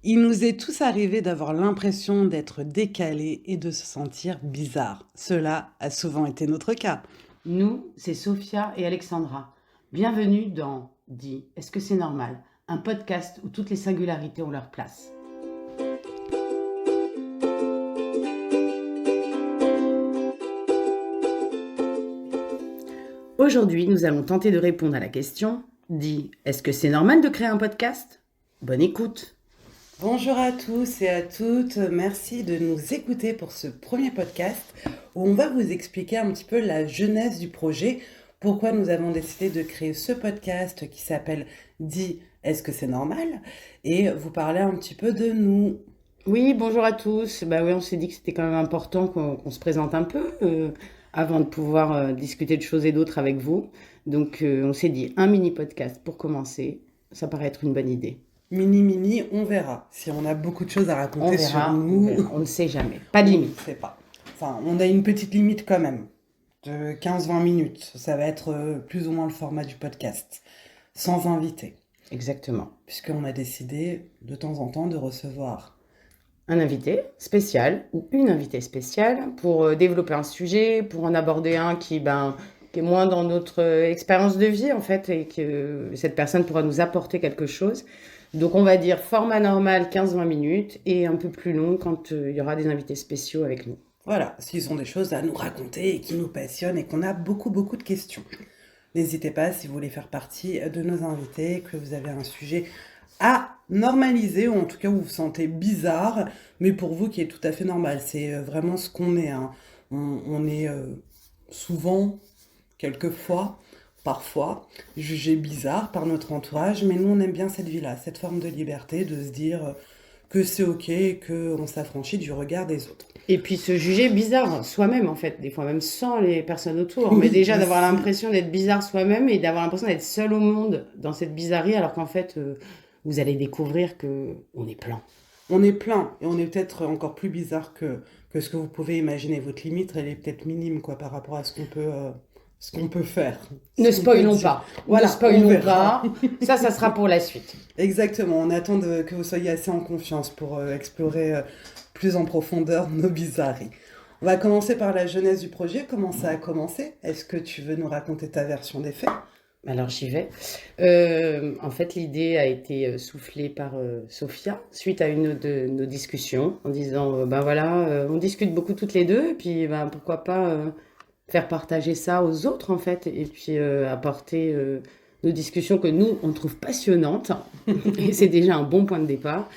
Il nous est tous arrivé d'avoir l'impression d'être décalés et de se sentir bizarre. Cela a souvent été notre cas. Nous, c'est Sophia et Alexandra. Bienvenue dans Dis, est-ce que c'est normal? Un podcast où toutes les singularités ont leur place. Aujourd'hui, nous allons tenter de répondre à la question Dis, est-ce que c'est normal de créer un podcast? Bonne écoute. Bonjour à tous et à toutes, merci de nous écouter pour ce premier podcast où on va vous expliquer un petit peu la genèse du projet, pourquoi nous avons décidé de créer ce podcast qui s'appelle Dis, est-ce que c'est normal? Et vous parler un petit peu de nous. Oui, bonjour à tous. Bah oui, on s'est dit que c'était quand même important qu'on se présente un peu avant de pouvoir discuter de choses et d'autres avec vous. Donc on s'est dit un mini podcast pour commencer. Ça paraît être une bonne idée. Mini, on verra. Si on a beaucoup de choses à On raconter sur verra, nous, on ne sait jamais. Pas de on ne limite. sait pas. Enfin, on a une petite limite quand même, de 15-20 minutes. Ça va être plus ou moins le format du podcast, sans invité, Exactement. puisqu'on a décidé de temps en temps de recevoir. Un invité spécial ou une invitée spéciale pour développer un sujet, pour en aborder un qui est moins dans notre expérience de vie en fait et que cette personne pourra nous apporter quelque chose. Donc on va dire format normal 15-20 minutes et un peu plus long quand il y aura des invités spéciaux avec nous. Voilà, s'ils ont des choses à nous raconter et qui nous passionnent et qu'on a beaucoup de questions. N'hésitez pas si vous voulez faire partie de nos invités, que vous avez un sujet à normaliser, ou en tout cas vous vous sentez bizarre, mais pour vous qui est tout à fait normal. C'est vraiment ce qu'on est, hein. On est souvent, quelquefois, parfois, jugé bizarre par notre entourage, mais nous on aime bien cette vie-là, cette forme de liberté, de se dire que c'est ok, qu'on s'affranchit du regard des autres. Et puis se juger bizarre soi-même en fait, des fois même sans les personnes autour. Mais Oui, déjà d'avoir aussi. l'impression d'être bizarre soi-même et d'avoir l'impression d'être seul au monde dans cette bizarrerie alors qu'en fait vous allez découvrir que on est plein. On est plein et on est peut-être encore plus bizarre que ce que vous pouvez imaginer. Votre limite, elle est peut-être minime quoi, par rapport à ce qu'on peut faire, ce Ne qu'on peut spoilons dire. pas, ne Voilà, on spoilons verra. pas. Ça sera pour la suite. Exactement, on attend que vous soyez assez en confiance pour explorer plus en profondeur nos bizarreries. On va commencer par la genèse du projet. Comment ça a commencé? Est-ce que tu veux nous raconter ta version des faits? Alors j'y vais. En fait, l'idée a été soufflée par Sophia suite à une de nos discussions en disant ben voilà, on discute beaucoup toutes les deux et puis ben, pourquoi pas faire partager ça aux autres en fait et puis apporter nos discussions que nous on trouve passionnantes et c'est déjà un bon point de départ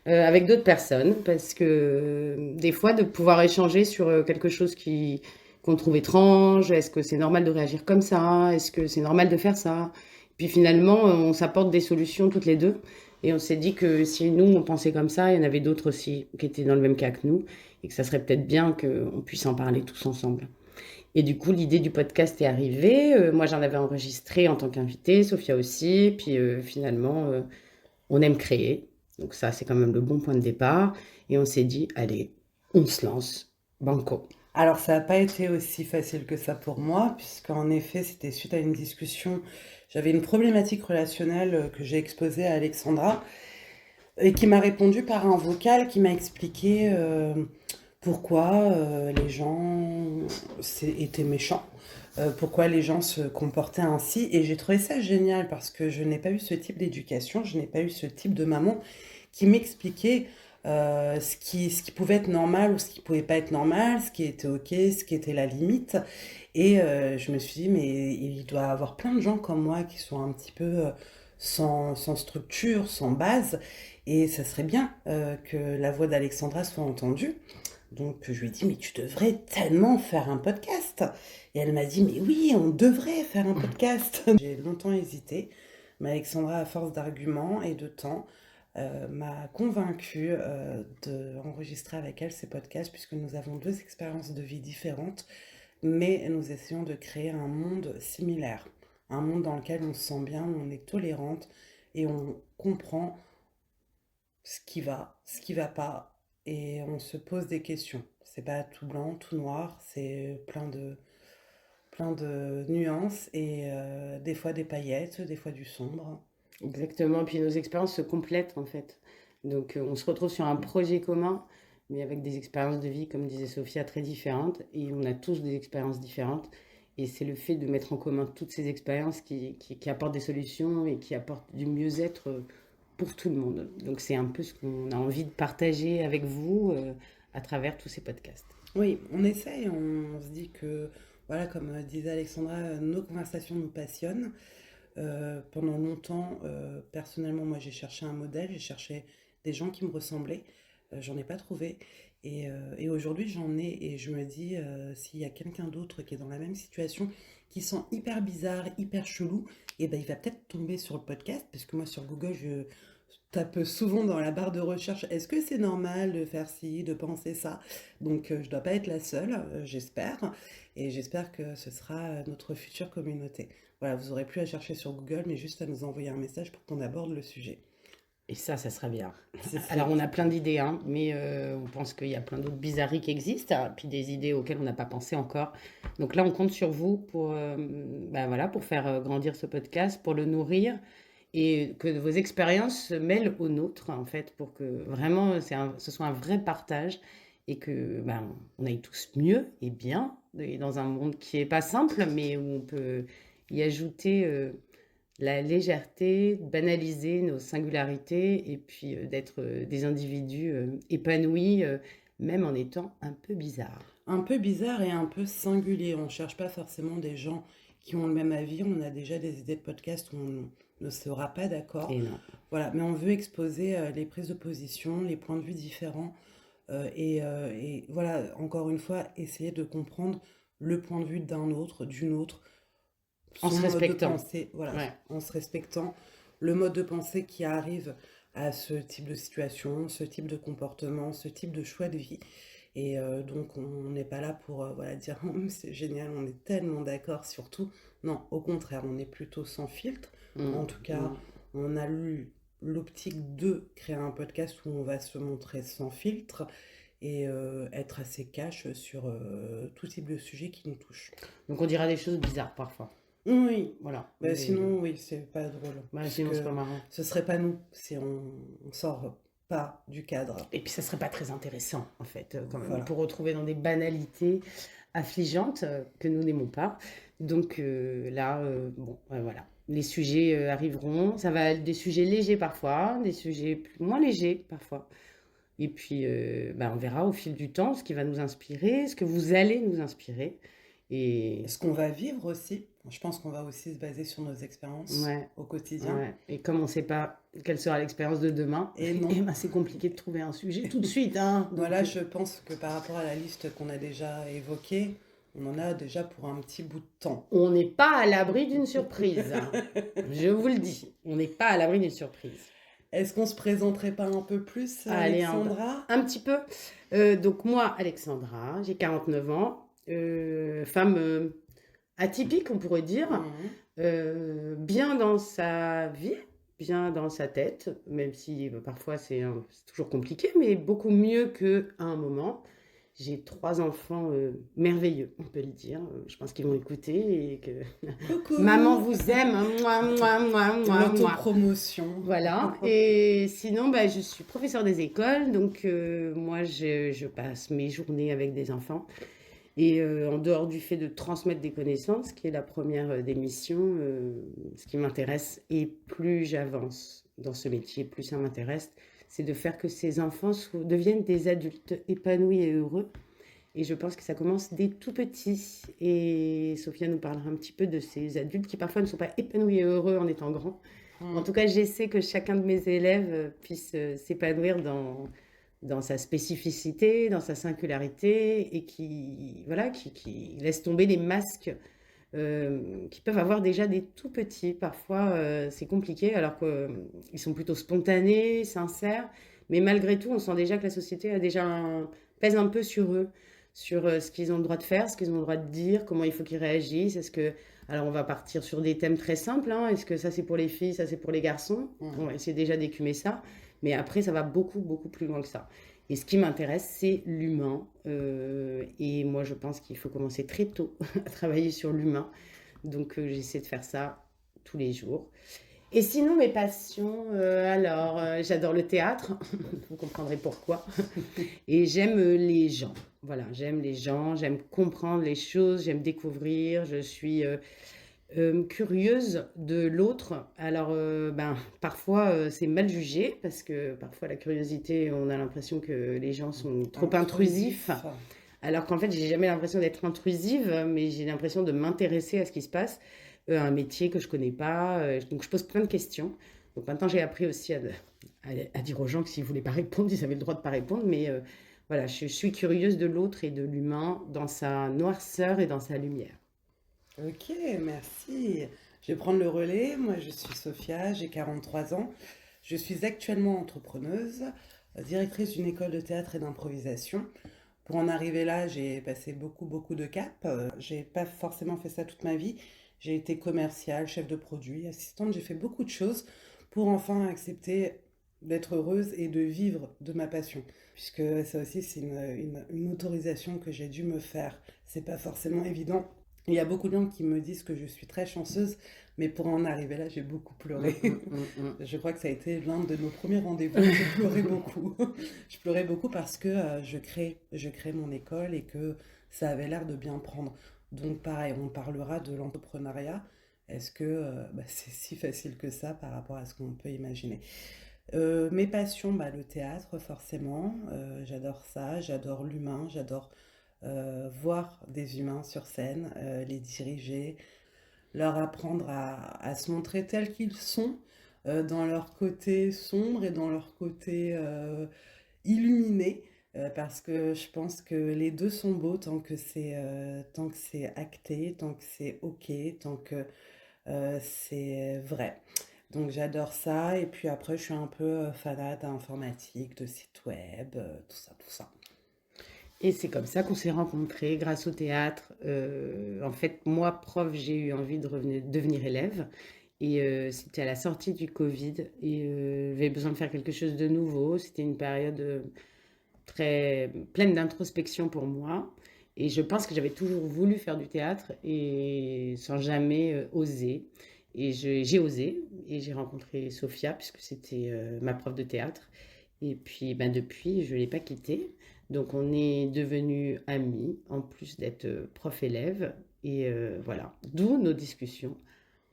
avec d'autres personnes parce que des fois de pouvoir échanger sur quelque chose qui qu'on trouve étrange, est-ce que c'est normal de réagir comme ça, est-ce que c'est normal de faire ça, puis finalement on s'apporte des solutions toutes les deux et on s'est dit que si nous on pensait comme ça, il y en avait d'autres aussi qui étaient dans le même cas que nous et que ça serait peut-être bien qu'on puisse en parler tous ensemble. Et du coup, l'idée du podcast est arrivée. Moi, j'en avais enregistré en tant qu'invitée, Sophia aussi. Puis finalement, on aime créer. Donc ça, c'est quand même le bon point de départ. Et on s'est dit, allez, on se lance. Banco. Alors, ça n'a pas été aussi facile que ça pour moi, puisqu'en effet, c'était suite à une discussion. J'avais une problématique relationnelle que j'ai exposée à Alexandra et qui m'a répondu par un vocal qui m'a expliqué pourquoi les gens étaient méchants, pourquoi les gens se comportaient ainsi. Et j'ai trouvé ça génial parce que je n'ai pas eu ce type d'éducation, je n'ai pas eu ce type de maman qui m'expliquait ce qui pouvait être normal ou ce qui pouvait pas être normal, ce qui était ok, ce qui était la limite. Et je me suis dit, mais il doit y avoir plein de gens comme moi qui sont un petit peu sans structure, sans base. Et ça serait bien que la voix d'Alexandra soit entendue. Donc je lui ai dit, mais tu devrais tellement faire un podcast. Et elle m'a dit, mais oui, on devrait faire un podcast. J'ai longtemps hésité, mais Alexandra, à force d'arguments et de temps, m'a convaincue d'enregistrer avec elle ces podcasts, puisque nous avons deux expériences de vie différentes, mais nous essayons de créer un monde similaire. Un monde dans lequel on se sent bien, où on est tolérante et on comprend ce qui va pas, et on se pose des questions. C'est pas tout blanc, tout noir, c'est plein de nuances et des fois des paillettes, des fois du sombre. Exactement. Puis nos expériences se complètent en fait. Donc, on se retrouve sur un projet commun, mais avec des expériences de vie, comme disait Sophia, très différentes. Et on a tous des expériences différentes. Et c'est le fait de mettre en commun toutes ces expériences qui apportent des solutions et qui apportent du mieux-être pour tout le monde. Donc, c'est un peu ce qu'on a envie de partager avec vous à travers tous ces podcasts. Oui, on essaye, on se dit que, voilà, comme disait Alexandra, nos conversations nous passionnent. Pendant longtemps, personnellement, moi j'ai cherché un modèle, j'ai cherché des gens qui me ressemblaient. J'en ai pas trouvé. Et aujourd'hui j'en ai et je me dis, s'il y a quelqu'un d'autre qui est dans la même situation, qui sent hyper bizarre, hyper chelou, et ben il va peut-être tomber sur le podcast, parce que moi sur Google je tape souvent dans la barre de recherche, est-ce que c'est normal de faire ci, de penser ça? Donc je dois pas être la seule, j'espère. Et j'espère que ce sera notre future communauté. Voilà, vous aurez plus à chercher sur Google, mais juste à nous envoyer un message pour qu'on aborde le sujet. Et ça serait bien. C'est Alors, ça. on a plein d'idées, hein, mais on pense qu'il y a plein d'autres bizarreries qui existent, hein, puis des idées auxquelles on n'a pas pensé encore. Donc là, on compte sur vous pour, voilà, pour faire grandir ce podcast, pour le nourrir et que vos expériences se mêlent aux nôtres, en fait, pour que vraiment ce soit un vrai partage et que on aille tous mieux et bien, et dans un monde qui est pas simple, mais où on peut y ajouter la légèreté, banaliser nos singularités et puis d'être des individus épanouis, même en étant un peu bizarres. Un peu bizarre et un peu singulier. On ne cherche pas forcément des gens qui ont le même avis. On a déjà des idées de podcast où on ne sera pas d'accord. Et non. Voilà, mais on veut exposer les prises de position, les points de vue différents. Et voilà, encore une fois, essayer de comprendre le point de vue d'un autre, d'une autre, En son se mode de respectant. pensée, voilà, Ouais. en se respectant, le mode de pensée qui arrive à ce type de situation, ce type de comportement, ce type de choix de vie. Et donc on n'est pas là pour voilà, dire oh, c'est génial, on est tellement d'accord sur tout. Non, au contraire, on est plutôt sans filtre. En tout cas, on a eu l'optique de créer un podcast où on va se montrer sans filtre et être assez cash sur tout type de sujet qui nous touche. Donc on dira des choses bizarres parfois. Oui, Voilà. bah, sinon, oui, c'est pas drôle. Sinon, c'est pas Puisque marrant. ce serait pas nous si on sort pas du cadre. Et puis ça serait pas très intéressant, en fait, quand même. On Voilà. peut retrouver dans des banalités affligeantes que nous n'aimons pas. Donc là, voilà. Les sujets arriveront. Ça va être des sujets légers parfois, des sujets moins légers parfois. Et puis, on verra au fil du temps ce qui va nous inspirer, ce que vous allez nous inspirer. Et Ce qu'on va vivre aussi, je pense qu'on va aussi se baser sur nos expériences ouais, au quotidien. ouais. Et comme on ne sait pas quelle sera l'expérience de demain, Et non. c'est compliqué de trouver un sujet tout de suite. Hein. Donc, Voilà, je pense que par rapport à la liste qu'on a déjà évoquée, on en a déjà pour un petit bout de temps. on n'est pas à l'abri d'une surprise. Je vous le dis, on n'est pas à l'abri d'une surprise. Est-ce qu'on se présenterait pas un peu plus, Allez, Alexandra? un petit peu. Donc moi, Alexandra, j'ai 49 ans, femme atypique, on pourrait dire, bien dans sa vie, bien dans sa tête, même si parfois c'est toujours compliqué, mais beaucoup mieux qu'à un moment. J'ai 3 enfants merveilleux, on peut le dire. Je pense qu'ils vont écouter et que Coucou! maman vous aime. Moi, moi, moi, moi. L'autopromotion. Voilà. Et sinon, je suis professeure des écoles, donc moi, je passe mes journées avec des enfants. Et en dehors du fait de transmettre des connaissances, qui est la première des missions, ce qui m'intéresse, et plus j'avance dans ce métier, plus ça m'intéresse, c'est de faire que ces enfants deviennent des adultes épanouis et heureux. Et je pense que ça commence dès tout petit. Et Sophia nous parlera un petit peu de ces adultes qui parfois ne sont pas épanouis et heureux en étant grands. En tout cas, j'essaie que chacun de mes élèves puisse s'épanouir dans sa spécificité, dans sa singularité, et qui laisse tomber les masques qui peuvent avoir déjà des tout petits. Parfois, c'est compliqué, alors qu'ils sont plutôt spontanés, sincères. Mais malgré tout, on sent déjà que la société pèse un peu sur eux, sur ce qu'ils ont le droit de faire, ce qu'ils ont le droit de dire, comment il faut qu'ils réagissent. Alors, on va partir sur des thèmes très simples. Hein. Est-ce que ça, c'est pour les filles, ça, c'est pour les garçons? On va essayer déjà d'écumer ça. Mais après, ça va beaucoup, beaucoup plus loin que ça. Et ce qui m'intéresse, c'est l'humain. Et moi, je pense qu'il faut commencer très tôt à travailler sur l'humain. Donc, j'essaie de faire ça tous les jours. Et sinon, mes passions, j'adore le théâtre, vous comprendrez pourquoi. Et j'aime les gens. Voilà, j'aime les gens, j'aime comprendre les choses, j'aime découvrir. Je suis curieuse de l'autre. Alors, parfois, c'est mal jugé parce que parfois, la curiosité, on a l'impression que les gens sont trop intrusifs. Intrusif. Alors qu'en fait, j'ai jamais l'impression d'être intrusive, mais j'ai l'impression de m'intéresser à ce qui se passe, un métier que je connais pas. Donc, je pose plein de questions. Donc, maintenant, j'ai appris aussi à dire aux gens que s'ils voulaient pas répondre, ils avaient le droit de pas répondre. Mais voilà, je suis curieuse de l'autre et de l'humain dans sa noirceur et dans sa lumière. Ok, merci. Je vais prendre le relais. Moi, je suis Sophia, j'ai 43 ans. Je suis actuellement entrepreneuse, directrice d'une école de théâtre et d'improvisation. Pour en arriver là, j'ai passé beaucoup de caps. J'ai pas forcément fait ça toute ma vie. J'ai été commerciale, chef de produit, assistante. J'ai fait beaucoup de choses pour enfin accepter d'être heureuse et de vivre de ma passion. Puisque ça aussi, c'est une autorisation que j'ai dû me faire. C'est pas forcément évident. Il y a beaucoup de gens qui me disent que je suis très chanceuse, mais pour en arriver là, j'ai beaucoup pleuré. Je crois que ça a été l'un de nos premiers rendez-vous. J'ai pleuré beaucoup. Je pleurais beaucoup parce que je crée mon école et que ça avait l'air de bien prendre. Donc pareil, on parlera de l'entrepreneuriat. Est-ce que c'est si facile que ça par rapport à ce qu'on peut imaginer? Mes passions, le théâtre forcément. J'adore ça, j'adore l'humain, j'adore voir des humains sur scène, les diriger, leur apprendre à se montrer tels qu'ils sont, dans leur côté sombre et dans leur côté illuminé, parce que je pense que les deux sont beaux tant que c'est acté, tant que c'est ok, tant que c'est vrai. Donc j'adore ça, et puis après je suis un peu fanat d'informatique, de sites web, tout ça, tout ça. Et c'est comme ça qu'on s'est rencontrés grâce au théâtre. En fait, moi, prof, j'ai eu envie de devenir élève. Et c'était à la sortie du Covid. Et j'avais besoin de faire quelque chose de nouveau. C'était une période très pleine d'introspection pour moi. Et je pense que j'avais toujours voulu faire du théâtre et sans jamais oser. Et j'ai osé et j'ai rencontré Sophia puisque c'était ma prof de théâtre. Et puis depuis, je ne l'ai pas quittée. Donc on est devenus amis en plus d'être prof-élève. Et voilà, d'où nos discussions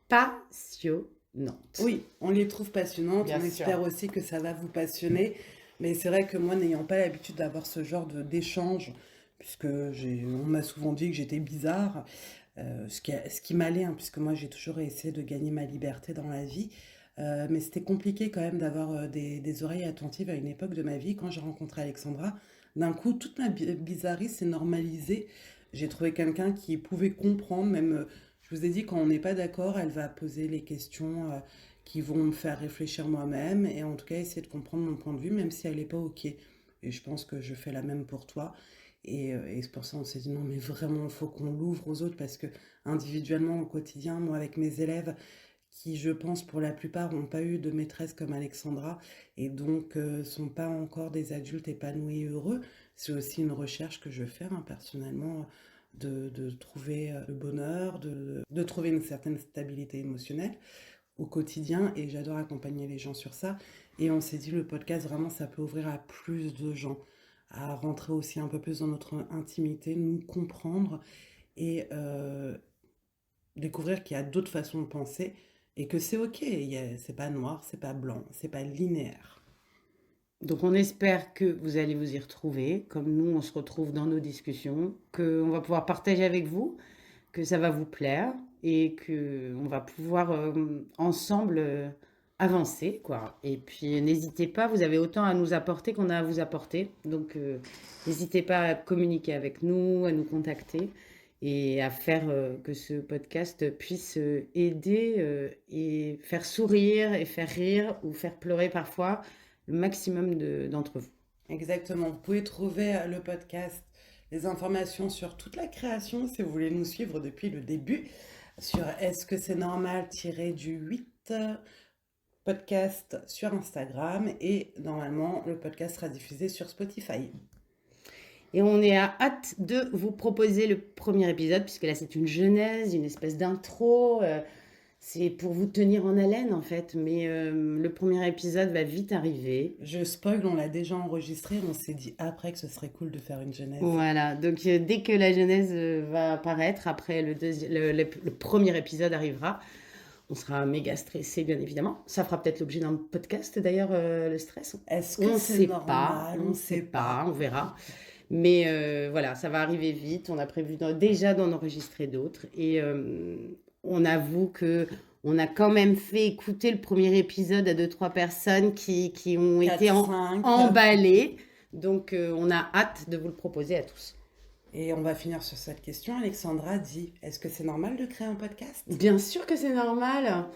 passionnantes. Oui, on les trouve passionnantes, Bien on espère sûr. aussi que ça va vous passionner, mais c'est vrai que moi, n'ayant pas l'habitude d'avoir ce genre d'échange, puisque on m'a souvent dit que j'étais bizarre, ce qui m'allait, hein, puisque moi j'ai toujours essayé de gagner ma liberté dans la vie, mais c'était compliqué quand même d'avoir des oreilles attentives à une époque de ma vie. Quand j'ai rencontré Alexandra, d'un coup, toute ma bizarrerie s'est normalisée. J'ai trouvé quelqu'un qui pouvait comprendre, même, je vous ai dit, quand on n'est pas d'accord, elle va poser les questions qui vont me faire réfléchir moi-même, et en tout cas essayer de comprendre mon point de vue, même si elle n'est pas OK. Et je pense que je fais la même pour toi. Et c'est pour ça qu'on s'est dit non, mais vraiment, il faut qu'on l'ouvre aux autres parce que individuellement, au quotidien, moi, avec mes élèves, qui, je pense, pour la plupart, n'ont pas eu de maîtresse comme Alexandra et donc sont pas encore des adultes épanouis et heureux. C'est aussi une recherche que je fais, hein, personnellement, de trouver le bonheur, de trouver une certaine stabilité émotionnelle au quotidien, et j'adore accompagner les gens sur ça. Et on s'est dit, le podcast, vraiment, ça peut ouvrir à plus de gens, à rentrer aussi un peu plus dans notre intimité, nous comprendre et découvrir qu'il y a d'autres façons de penser et que c'est ok, c'est pas noir, c'est pas blanc, c'est pas linéaire. Donc on espère que vous allez vous y retrouver, comme nous on se retrouve dans nos discussions, qu'on va pouvoir partager avec vous, que ça va vous plaire et que on va pouvoir ensemble avancer quoi. Et puis n'hésitez pas, vous avez autant à nous apporter qu'on a à vous apporter. Donc n'hésitez pas à communiquer avec nous, à nous contacter et à faire que ce podcast puisse aider et faire sourire et faire rire ou faire pleurer parfois le maximum d'entre vous. Exactement, vous pouvez trouver le podcast, les informations sur toute la création si vous voulez nous suivre depuis le début, sur Est-ce que c'est normal du 8 podcast sur Instagram, et normalement le podcast sera diffusé sur Spotify. Et on est à hâte de vous proposer le premier épisode, puisque là c'est une genèse, une espèce d'intro. C'est pour vous tenir en haleine en fait, mais le premier épisode va vite arriver. Je spoil, on l'a déjà enregistré, on s'est dit après que ce serait cool de faire une genèse. Voilà, donc dès que la genèse va apparaître, après le premier épisode arrivera, on sera méga stressé bien évidemment. Ça fera peut-être l'objet d'un podcast d'ailleurs, le stress. Est-ce que On c'est sait normal? pas, On sait pas. on verra. Mais voilà, ça va arriver vite. On a prévu déjà d'en enregistrer d'autres. Et on avoue que on a quand même fait écouter le premier épisode à 2-3 personnes qui ont 4, été 5. emballées. Donc on a hâte de vous le proposer à tous. Et on va finir sur cette question. Alexandra dit, est-ce que c'est normal de créer un podcast? Bien sûr que c'est normal.